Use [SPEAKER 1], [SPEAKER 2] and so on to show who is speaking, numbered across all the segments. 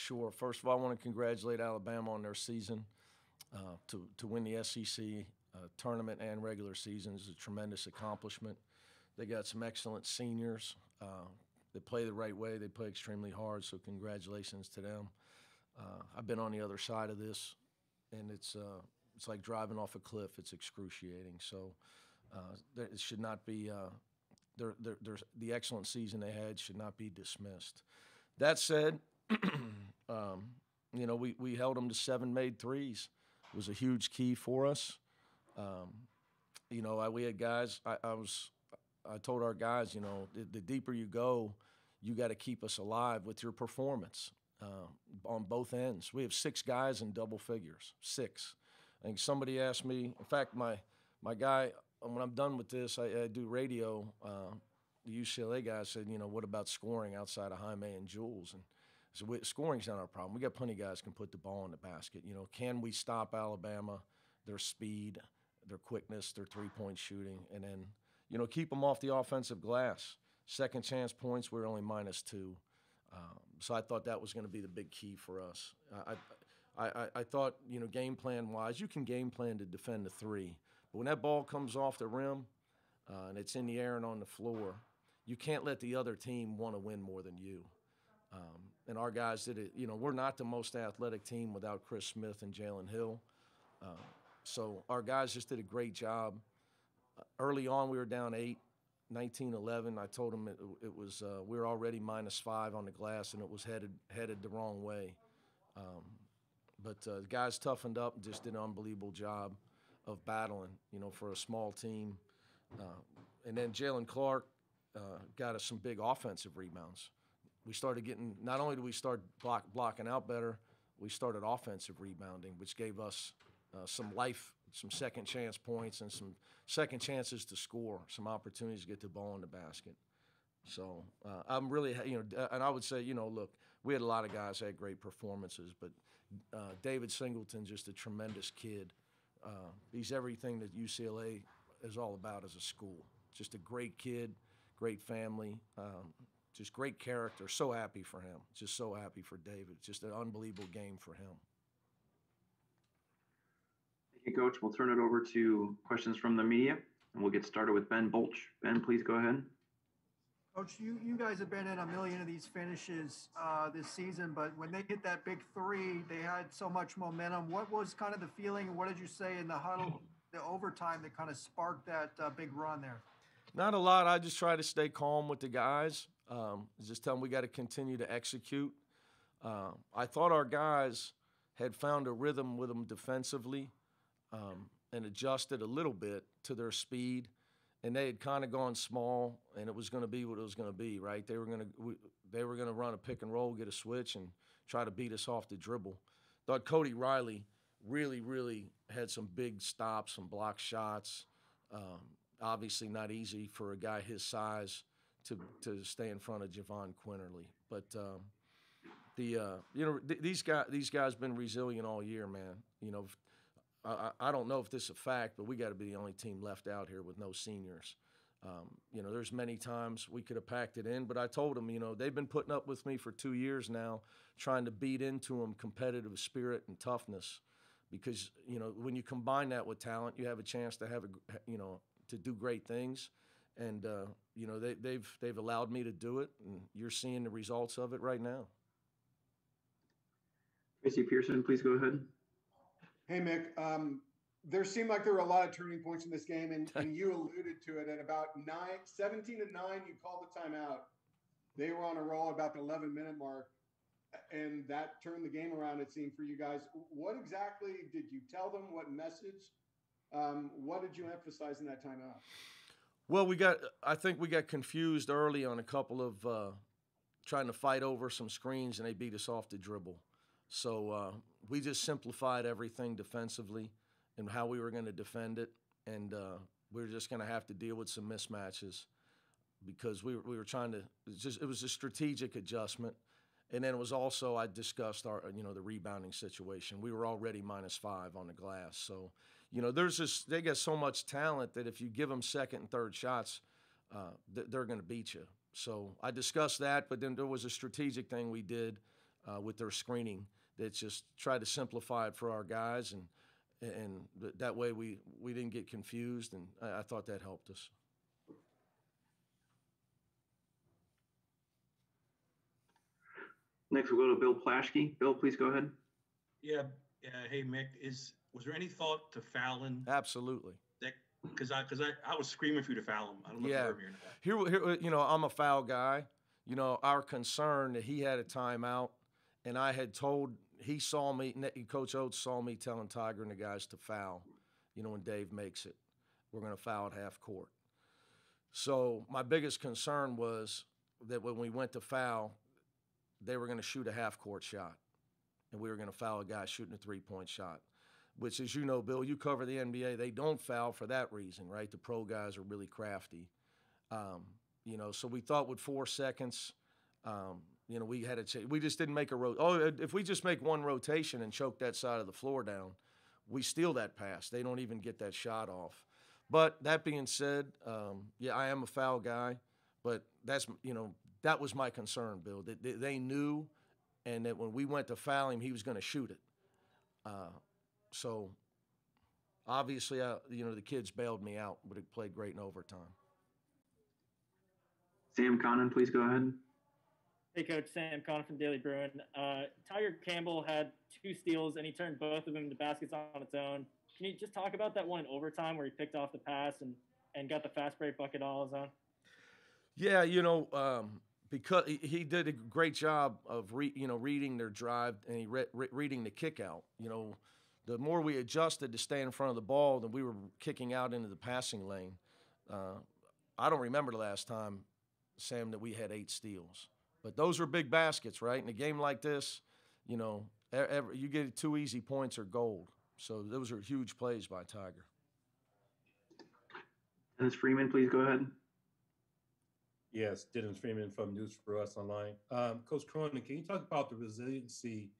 [SPEAKER 1] Sure. First of all, I want to congratulate Alabama on their season. To win the SEC tournament and regular season is a tremendous accomplishment. They got some excellent seniors. They play the right way. They play extremely hard, so congratulations to them. I've been on the other side of this, and it's like driving off a cliff. It's excruciating. So it should not be the excellent season they had should not be dismissed. That said, we held them to 7 made threes. It was a huge key for us. We had guys. I told our guys, the deeper you go, you got to keep us alive with your performance on both ends. We have 6 guys in double figures. 6. I think somebody asked me. In fact, my guy, when I'm done with this, I do radio. The UCLA guy said, what about scoring outside of Jaime and Jules? And I said, scoring's not our problem. We got plenty of guys who can put the ball in the basket. Can we stop Alabama, their speed, their quickness, their three-point shooting, and then, keep them off the offensive glass. Second chance points, we're only -2. So I thought that was going to be the big key for us. I thought, game plan-wise, you can game plan to defend the 3. But when that ball comes off the rim and it's in the air and on the floor, you can't let the other team want to win more than you. And our guys did it. We're not the most athletic team without Chris Smith and Jalen Hill. So our guys just did a great job. Early on, we were down 8, 19-11. I told them it was we were already -5 on the glass, and it was headed the wrong way. But the guys toughened up and just did an unbelievable job of battling, for a small team. And then Jalen Clark got us some big offensive rebounds. We started getting, not only did we start blocking out better, we started offensive rebounding, which gave us some second chance points and some second chances to score, some opportunities to get the ball in the basket. So I'm really, and I would say, look, we had a lot of guys that had great performances, but David Singleton, just a tremendous kid. He's everything that UCLA is all about as a school. Just a great kid, great family, just great character. So happy for him. Just so happy for David. Just an unbelievable game for him.
[SPEAKER 2] Thank you, Coach. We'll turn it over to questions from the media, and we'll get started with Ben Bolch. Ben, please go ahead.
[SPEAKER 3] Coach, you guys have been in a million of these finishes this season, but when they hit that big 3, they had so much momentum. What was kind of the feeling? What did you say in the huddle, the overtime that kind of sparked that big run there?
[SPEAKER 1] Not a lot. I just try to stay calm with the guys. Just tell them we got to continue to execute. I thought our guys had found a rhythm with them defensively and adjusted a little bit to their speed. And they had kind of gone small, and it was going to be what it was going to be, right? They were going to run a pick and roll, get a switch, and try to beat us off the dribble. Thought Cody Riley really, really had some big stops, some block shots. Obviously not easy for a guy his size to stay in front of Javon Quinterly. But these guys been resilient all year, man. I don't know if this is a fact, but we got to be the only team left out here with no seniors. There's many times we could have packed it in, but I told them, they've been putting up with me for 2 years now, trying to beat into them competitive spirit and toughness. Because, when you combine that with talent, you have a chance to have to do great things. And, they've allowed me to do it, and you're seeing the results of it right now.
[SPEAKER 2] Tracy Pearson, please go ahead.
[SPEAKER 4] Hey, Mick. There seemed like there were a lot of turning points in this game, and you alluded to it at about 17-9, you called the timeout. They were on a roll about the 11-minute mark, and that turned the game around, it seemed, for you guys. What exactly did you tell them? What message? What did you emphasize in that timeout?
[SPEAKER 1] Well, I think we got confused early on a couple of trying to fight over some screens, and they beat us off the dribble. So we just simplified everything defensively and how we were going to defend it, and we were just going to have to deal with some mismatches because we were trying to. It was a strategic adjustment, and then it was also I discussed our the rebounding situation. We were already -5 on the glass, so they got so much talent that if you give them second and third shots, they're going to beat you. So I discussed that, but then there was a strategic thing we did. with their screening. That just tried to simplify it for our guys, and that way we didn't get confused, and I thought that helped us.
[SPEAKER 2] Next, we'll go to Bill Plaschke. Bill, please go ahead.
[SPEAKER 5] Yeah. Hey, Mick, was there any thought to fouling?
[SPEAKER 1] Absolutely.
[SPEAKER 5] Because I was screaming for you to foul him. I don't know if you heard me or not.
[SPEAKER 1] Here, you know, I'm a foul guy. You know, our concern that he had a timeout, and I had told, he saw me, Coach Oates saw me telling Tiger and the guys to foul. You know, when Dave makes it, we're going to foul at half court. So my biggest concern was that when we went to foul, they were going to shoot a half court shot, and we were going to foul a guy shooting a three-point shot. Which, as you know, Bill, you cover the NBA, they don't foul for that reason, right? The pro guys are really crafty. You know, so we thought with 4 seconds, you know, we had to we just didn't make a if we just make one rotation and choke that side of the floor down, we steal that pass. They don't even get that shot off. But that being said, yeah, I am a foul guy, but that's, you know, that was my concern, Bill. They knew, and that when we went to foul him, he was going to shoot it. So, obviously, you know, the kids bailed me out, but it played great in overtime.
[SPEAKER 2] Sam Cronin, please go ahead.
[SPEAKER 6] Hey, Coach. Sam Cronin from Daily Bruin. Tiger Campbell had 2 steals, and he turned both of them into baskets on its own. Can you just talk about that one in overtime where he picked off the pass and got the fast break bucket all his own?
[SPEAKER 1] Yeah, you know, because he did a great job of reading their drive, and he reading the kick out. You know, the more we adjusted to stay in front of the ball, then we were kicking out into the passing lane. I don't remember the last time, Sam, that we had 8 steals. But those are big baskets, right? In a game like this, you know, you get 2 easy points or gold. So those are huge plays by Tiger.
[SPEAKER 2] Dennis Freeman, please go ahead.
[SPEAKER 7] Yes, Dennis Freeman from News for Us Online. Coach Cronin, can you talk about the resiliency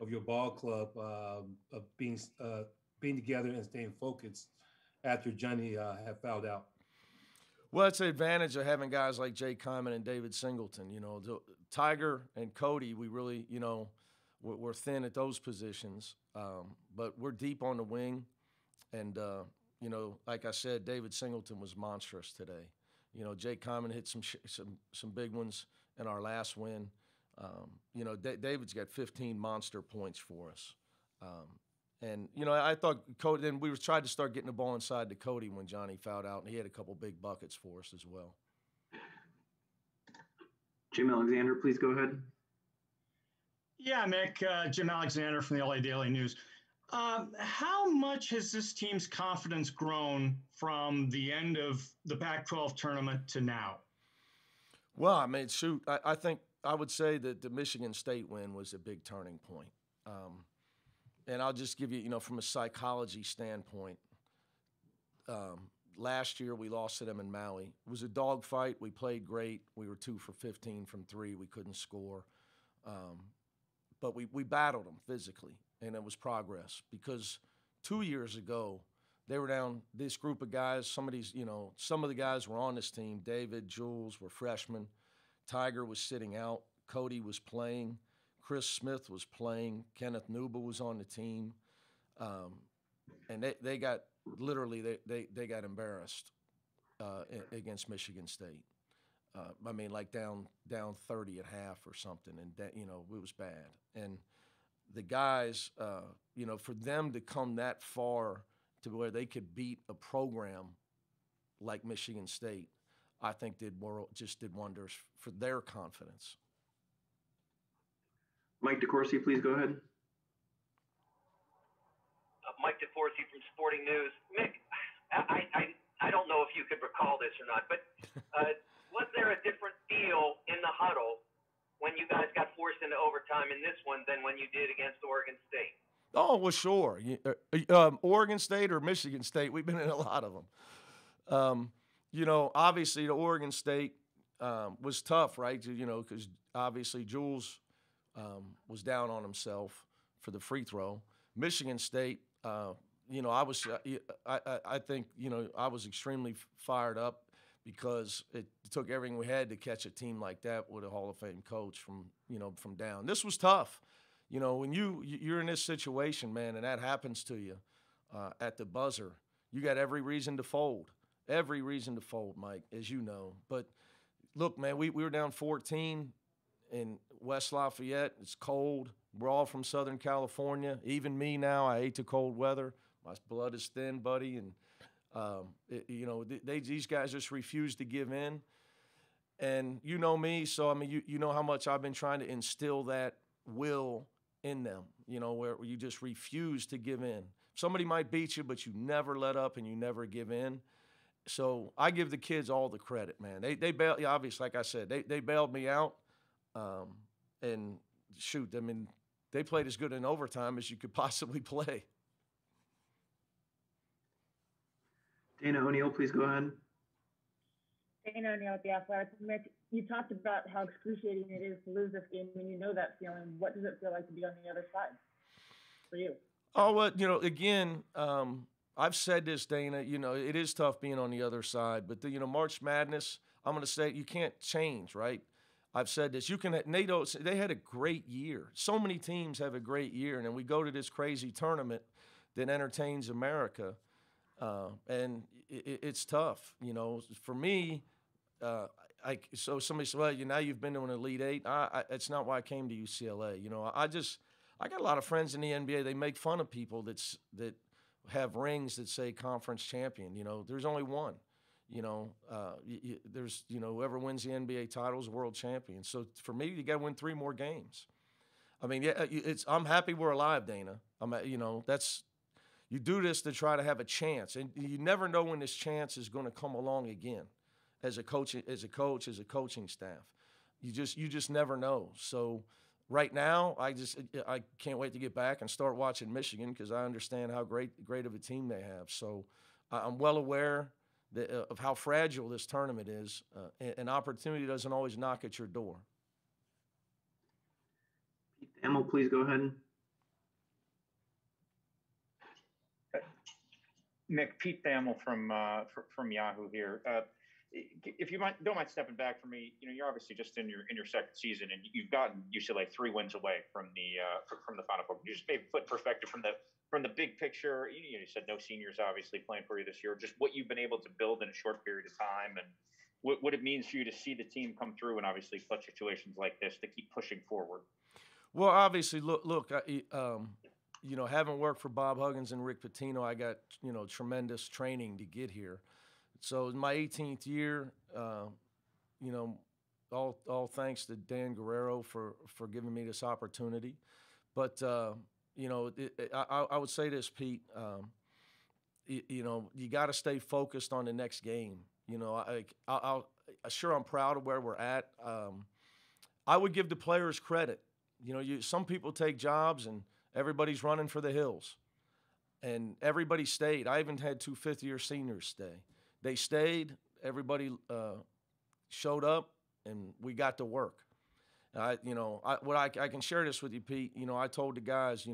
[SPEAKER 7] of your ball club of being together and staying focused after Johnny had fouled out?
[SPEAKER 1] Well, it's an advantage of having guys like Jay Kyman and David Singleton. You know, Tiger and Cody, we really, you know, we're thin at those positions, but we're deep on the wing. And, you know, like I said, David Singleton was monstrous today. You know, Jay Kyman hit some big ones in our last win. You know, David's got 15 monster points for us. And, you know, I thought Cody, then we tried to start getting the ball inside to Cody when Johnny fouled out, and he had a couple big buckets for us as well.
[SPEAKER 2] Jim Alexander, please go ahead.
[SPEAKER 8] Yeah, Mick, Jim Alexander from the LA Daily News. How much has this team's confidence grown from the end of the Pac-12 tournament to now?
[SPEAKER 1] Well, I mean, shoot, I think I would say that the Michigan State win was a big turning point. And I'll just give you, you know, from a psychology standpoint, last year we lost to them in Maui. It was a dogfight. We played great. We were 2 for 15 from 3. We couldn't score. But we battled them physically, and it was progress. Because 2 years ago, they were down, this group of guys, some of the guys were on this team. David, Jules were freshmen. Tiger was sitting out. Cody was playing. Chris Smith was playing. Kenneth Nuba was on the team. And they got, literally, they got embarrassed against Michigan State. I mean, like down 30 at half or something, and that, you know, it was bad. And the guys, you know, for them to come that far to where they could beat a program like Michigan State, I think just did wonders for their confidence.
[SPEAKER 2] Mike DeCourcy, please go ahead.
[SPEAKER 9] Mike DeCourcy from Sporting News. Mick, I don't know if you could recall this or not, but was there a different feel in the huddle when you guys got forced into overtime in this one than when you did against Oregon State?
[SPEAKER 1] Oh, well, sure. Oregon State or Michigan State, we've been in a lot of them. You know, obviously the Oregon State was tough, right? You know, because obviously Jules was down on himself for the free throw. Michigan State, you know, I think, you know, I was extremely fired up because it took everything we had to catch a team like that with a Hall of Fame coach from down. This was tough. When you're in this situation, man, and that happens to you at the buzzer, you got every reason to fold. Every reason to fold, Mike, as you know. But look, man, we were down 14 in West Lafayette. It's cold. We're all from Southern California. Even me now, I hate the cold weather. My blood is thin, buddy. And, these guys just refuse to give in. And you know me, so, I mean, you know how much I've been trying to instill that will in them, where you just refuse to give in. Somebody might beat you, but you never let up and you never give in. So I give the kids all the credit, man. They bailed, obviously, like I said, they bailed me out. And shoot, I mean, they played as good in overtime as you could possibly play.
[SPEAKER 2] Dana O'Neill, please go ahead.
[SPEAKER 10] Dana O'Neill at The Athletic. Mick, you talked about how excruciating it is to lose this game, and you know that feeling. What does it feel like to be on the other side for you?
[SPEAKER 1] Oh, well, again, I've said this, Dana, it is tough being on the other side, but March Madness, I'm going to say you can't change, right? I've said this. They had a great year. So many teams have a great year, and then we go to this crazy tournament that entertains America, and it's tough. For me, so somebody said, well, now you've been to an Elite Eight. It's not why I came to UCLA. I got a lot of friends in the NBA. They make fun of people that have rings that say conference champion. There's only one. There's whoever wins the NBA title is world champion. So for me, you got to win 3 more games. I mean, yeah, I'm happy we're alive, Dana. You do this to try to have a chance, and you never know when this chance is going to come along again. As a coach, as a coaching staff, you just never know. So right now, I can't wait to get back and start watching Michigan because I understand how great of a team they have. So I'm well aware of how fragile this tournament is. An opportunity doesn't always knock at your door.
[SPEAKER 2] Pete Thamel, please go ahead.
[SPEAKER 11] Mick, Pete Thamel from Yahoo here. If you don't mind stepping back for me, you're obviously just in your second season, and you've gotten UCLA 3 wins away from the Final Four. You just maybe put perspective from the big picture. You said no seniors obviously playing for you this year. Just what you've been able to build in a short period of time, and what it means for you to see the team come through, and obviously clutch situations like this to keep pushing forward.
[SPEAKER 1] Well, obviously, look. Having worked for Bob Huggins and Rick Pitino, I got tremendous training to get here. So in my 18th year, all thanks to Dan Guerrero for giving me this opportunity. But I would say this, Pete. You got to stay focused on the next game. I'm proud of where we're at. I would give the players credit. Some people take jobs and everybody's running for the hills, and everybody stayed. I even had 2 fifth-year seniors stay. They stayed. Everybody showed up, and we got to work. I can share this with you, Pete. I told the guys,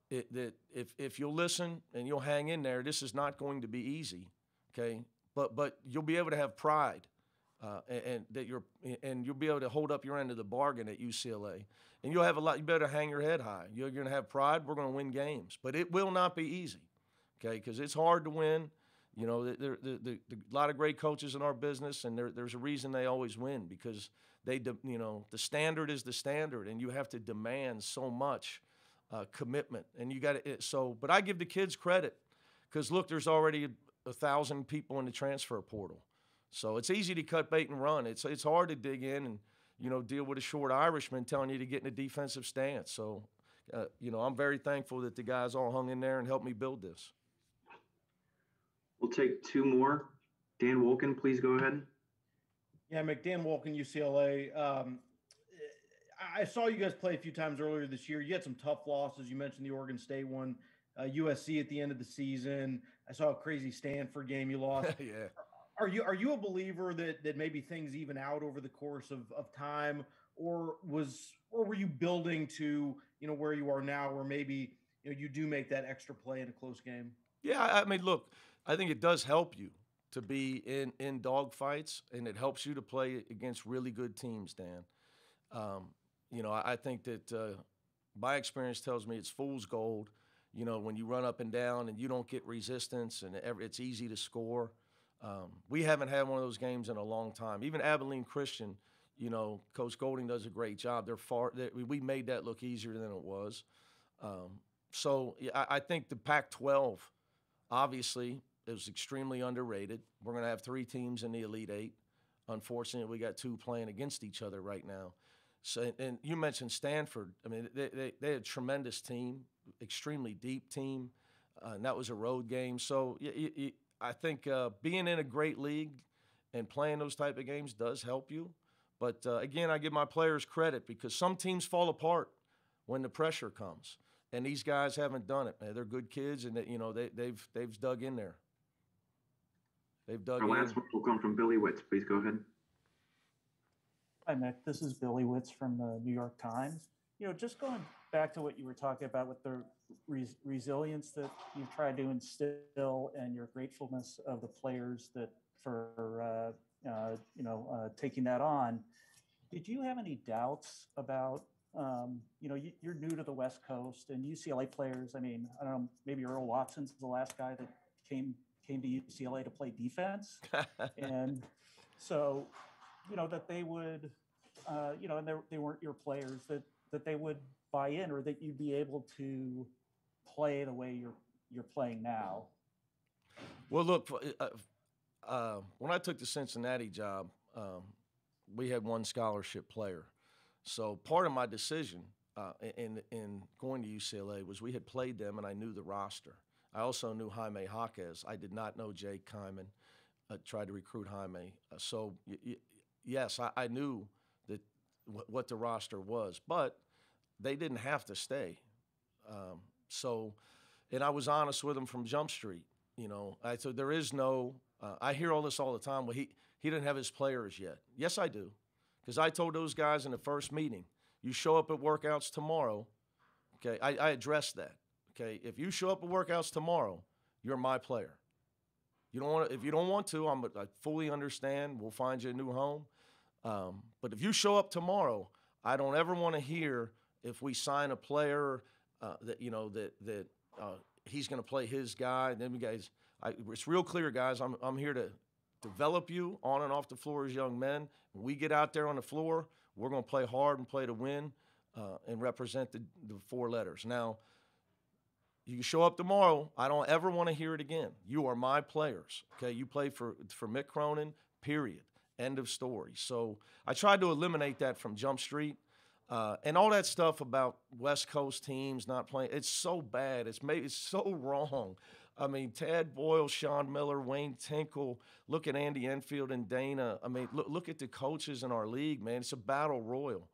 [SPEAKER 1] that if you'll listen and you'll hang in there, this is not going to be easy, okay? But you'll be able to have pride, and you'll be able to hold up your end of the bargain at UCLA, and you'll have you better hang your head high. You're going to have pride. We're going to win games, but it will not be easy, okay? Because it's hard to win. There a lot of great coaches in our business, and there's a reason they always win because the standard is the standard, and you have to demand so much commitment, and you got to. But I give the kids credit because look, there's already 1,000 people in the transfer portal, so it's easy to cut bait and run. It's hard to dig in and deal with a short Irishman telling you to get in a defensive stance. So I'm very thankful that the guys all hung in there and helped me build this.
[SPEAKER 2] We'll take 2 more. Dan Wolken, please go ahead.
[SPEAKER 12] Yeah, Dan Wolken, UCLA. I saw you guys play a few times earlier this year. You had some tough losses. You mentioned the Oregon State one, USC at the end of the season. I saw a crazy Stanford game you lost.
[SPEAKER 1] Yeah.
[SPEAKER 12] Are you a believer that maybe things even out over the course of time, or were you building to where you are now, where maybe you do make that extra play in a close game?
[SPEAKER 1] Yeah, I mean, look, I think it does help you to be in dogfights, and it helps you to play against really good teams, Dan. I think that my experience tells me it's fool's gold. When you run up and down and you don't get resistance and it's easy to score. We haven't had one of those games in a long time. Even Abilene Christian, Coach Golding does a great job. We made that look easier than it was. I think the Pac-12, obviously, is extremely underrated. We're going to have 3 teams in the Elite Eight. Unfortunately, we got 2 playing against each other right now. So, and you mentioned Stanford. I mean, they had a tremendous team, extremely deep team, and that was a road game. So I think being in a great league and playing those type of games does help you. But again, I give my players credit because some teams fall apart when the pressure comes, and these guys haven't done it. Man, they're good kids, and they've dug in there. They've dug in.
[SPEAKER 2] Our last one will come from Billy Witz. Please go ahead.
[SPEAKER 13] Hi, Mick. This is Billy Witz from the New York Times. Just going back to what you were talking about with the resilience that you've tried to instill and your gratefulness of the players that for taking that on. Did you have any doubts about, you're new to the West Coast and UCLA players? I mean, I don't know, maybe Earl Watson's the last guy that came to UCLA to play defense. And so, that they would, and they weren't your players, that they would buy in or that you'd be able to play the way you're playing now.
[SPEAKER 1] Well, look, when I took the Cincinnati job, we had 1 scholarship player. So part of my decision in going to UCLA was we had played them and I knew the roster. I also knew Jaime Jaquez. I did not know Jake Kyman. I tried to recruit Jaime. Yes, I knew that what the roster was, but they didn't have to stay. And I was honest with them from Jump Street. I said there is no. I hear all this all the time. Well, he didn't have his players yet. Yes, I do, because I told those guys in the first meeting, you show up at workouts tomorrow. Okay, I addressed that. Okay, if you show up at workouts tomorrow, you're my player. You don't want to, if you don't want to, I fully understand. We'll find you a new home. But if you show up tomorrow, I don't ever want to hear if we sign a player that he's going to play his guy. Then guys, it's real clear, guys. I'm here to develop you on and off the floor as young men. When we get out there on the floor, we're going to play hard and play to win and represent the 4 letters. Now, you can show up tomorrow. I don't ever want to hear it again. You are my players. Okay, you play for Mick Cronin, period. End of story. So I tried to eliminate that from Jump Street. And all that stuff about West Coast teams not playing, it's so bad. It's so wrong. I mean, Tad Boyle, Sean Miller, Wayne Tinkle, look at Andy Enfield and Dana. I mean, look at the coaches in our league, man. It's a battle royal.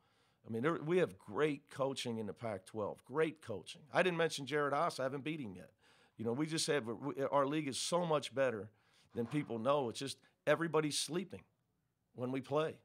[SPEAKER 1] I mean, we have great coaching in the Pac-12, great coaching. I didn't mention Jared Haas. I haven't beat him yet. We just have our league is so much better than people know. It's just everybody's sleeping when we play.